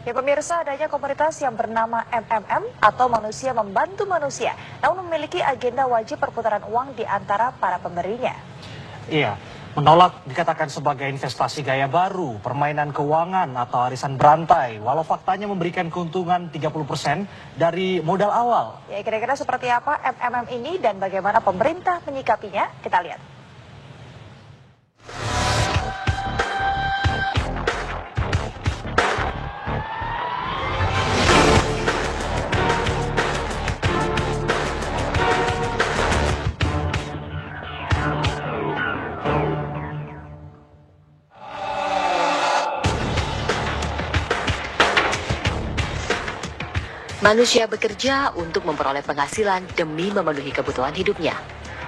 Ya pemirsa, adanya komunitas yang bernama MMM atau Manusia Membantu Manusia, namun memiliki agenda wajib perputaran uang di antara para pemberinya. Iya, menolak dikatakan sebagai investasi gaya baru, permainan keuangan atau arisan berantai, walau faktanya memberikan keuntungan 30% dari modal awal. Ya kira-kira seperti apa MMM ini dan bagaimana pemerintah menyikapinya, kita lihat. Manusia bekerja untuk memperoleh penghasilan demi memenuhi kebutuhan hidupnya.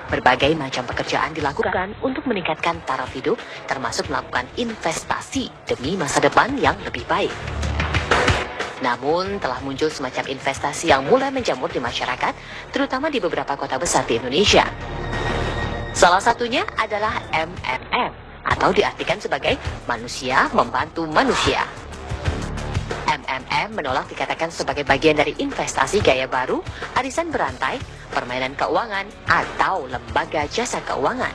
Berbagai macam pekerjaan dilakukan untuk meningkatkan taraf hidup, termasuk melakukan investasi demi masa depan yang lebih baik. Namun, telah muncul semacam investasi yang mulai menjamur di masyarakat, terutama di beberapa kota besar di Indonesia. Salah satunya adalah MMM, atau diartikan sebagai Manusia Membantu Manusia. MMM menolak dikatakan sebagai bagian dari investasi gaya baru, arisan berantai, permainan keuangan, atau lembaga jasa keuangan.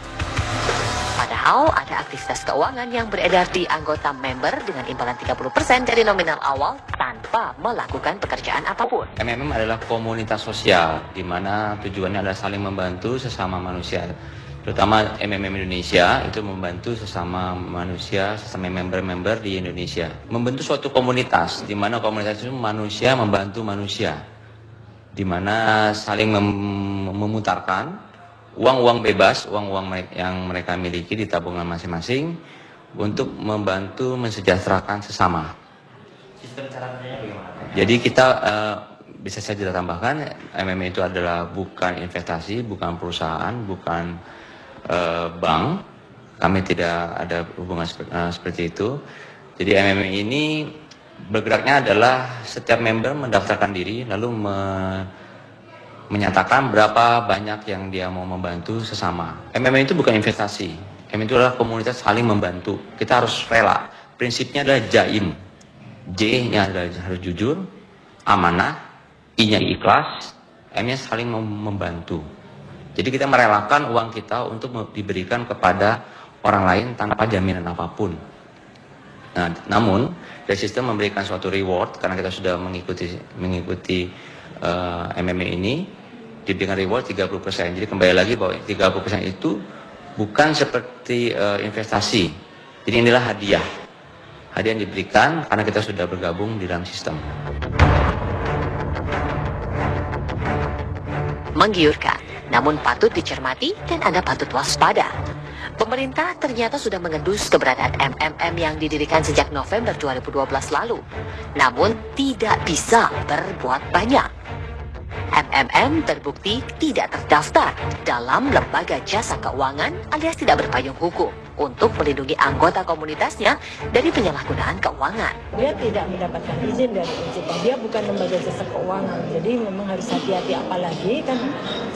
Padahal ada aktivitas keuangan yang beredar di anggota member dengan imbalan 30% dari nominal awal tanpa melakukan pekerjaan apapun. MMM adalah komunitas sosial, di mana tujuannya adalah saling membantu sesama manusia. Terutama MMM Indonesia itu membantu sesama manusia, sesama member-member di Indonesia. Membentuk suatu komunitas, di mana komunitas itu manusia membantu manusia. Di mana saling memutarkan uang-uang bebas, uang-uang yang mereka miliki di tabungan masing-masing untuk membantu mensejahterakan sesama. Sistem cara kerjanya bagaimana? Jadi kita bisa saja tambahkan, MMM itu adalah bukan investasi, bukan perusahaan, bukan bank. Kami tidak ada hubungan seperti itu. Jadi MMM ini bergeraknya adalah setiap member mendaftarkan diri lalu menyatakan berapa banyak yang dia mau membantu sesama. MMM itu bukan investasi. MMM itu adalah komunitas saling membantu. Kita harus rela. Prinsipnya adalah jaim. J-nya adalah harus jujur, amanah, I-nya ikhlas, M-nya saling membantu. Jadi kita merelakan uang kita untuk diberikan kepada orang lain tanpa jaminan apapun. Nah, namun dari sistem memberikan suatu reward karena kita sudah mengikuti MMM ini, diberikan reward 30%. Jadi kembali lagi bahwa 30% itu bukan seperti investasi. Jadi inilah hadiah. Hadiah yang diberikan karena kita sudah bergabung di dalam sistem. Menggiurkan, namun patut dicermati dan Anda patut waspada. Pemerintah ternyata sudah mengendus keberadaan MMM yang didirikan sejak November 2012 lalu, namun tidak bisa berbuat banyak. MMM terbukti tidak terdaftar dalam lembaga jasa keuangan alias tidak berpayung hukum untuk melindungi anggota komunitasnya dari penyalahgunaan keuangan. Dia tidak mendapatkan izin dari OJK, dia bukan lembaga jasa keuangan, jadi memang harus hati-hati, apalagi kan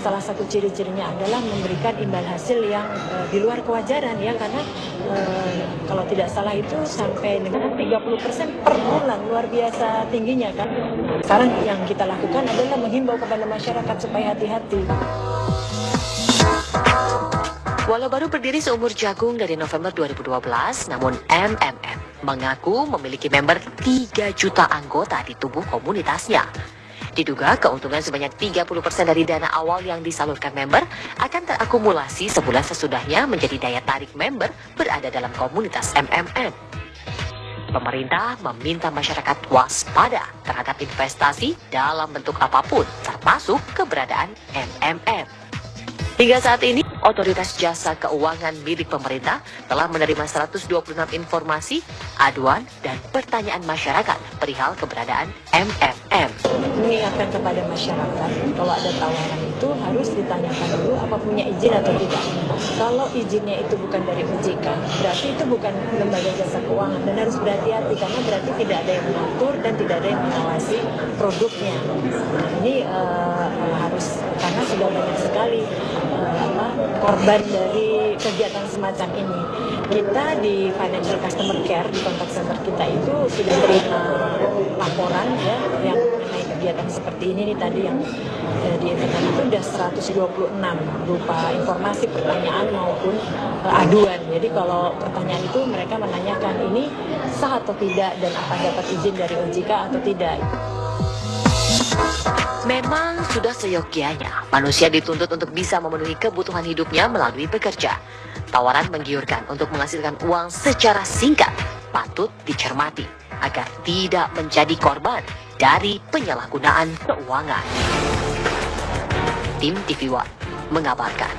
salah satu ciri-cirinya adalah memberikan imbal hasil yang di luar kewajaran ya, karena kalau tidak salah itu sampai dengan 30% per bulan, luar biasa tingginya kan. Sekarang yang kita lakukan adalah menghimbau kepada masyarakat supaya hati-hati. Walau baru berdiri seumur jagung dari November 2012, namun MMM mengaku memiliki member 3 juta anggota di tubuh komunitasnya. Diduga keuntungan sebanyak 30% dari dana awal yang disalurkan member akan terakumulasi sebulan sesudahnya menjadi daya tarik member berada dalam komunitas MMM. Pemerintah meminta masyarakat waspada terhadap investasi dalam bentuk apapun, termasuk keberadaan MMM. Hingga saat ini, Otoritas Jasa Keuangan milik pemerintah telah menerima 126 informasi, aduan, dan pertanyaan masyarakat perihal keberadaan MMM. Mengingatkan kepada masyarakat, kalau ada tawaran itu harus ditanyakan dulu apa punya izin atau tidak. Kalau izinnya itu bukan dari OJK, berarti itu bukan lembaga jasa keuangan dan harus berhati-hati karena berarti tidak ada yang mengatur dan tidak ada yang mengawasi produknya. Nah, ini harus, karena sudah banyak sekali korban dari kegiatan semacam ini. Kita di Financial Customer Care, di kontak center kita itu sudah terima laporan ya yang mengenai kegiatan seperti ini nih tadi yang di internet itu udah 126 berupa informasi, pertanyaan maupun aduan. Jadi kalau pertanyaan itu mereka menanyakan ini sah atau tidak dan apa dapat izin dari OJK atau tidak. Memang sudah seyogyanya manusia dituntut untuk bisa memenuhi kebutuhan hidupnya melalui bekerja. Tawaran menggiurkan untuk menghasilkan uang secara singkat patut dicermati agar tidak menjadi korban dari penyalahgunaan keuangan. Tim TV One mengabarkan.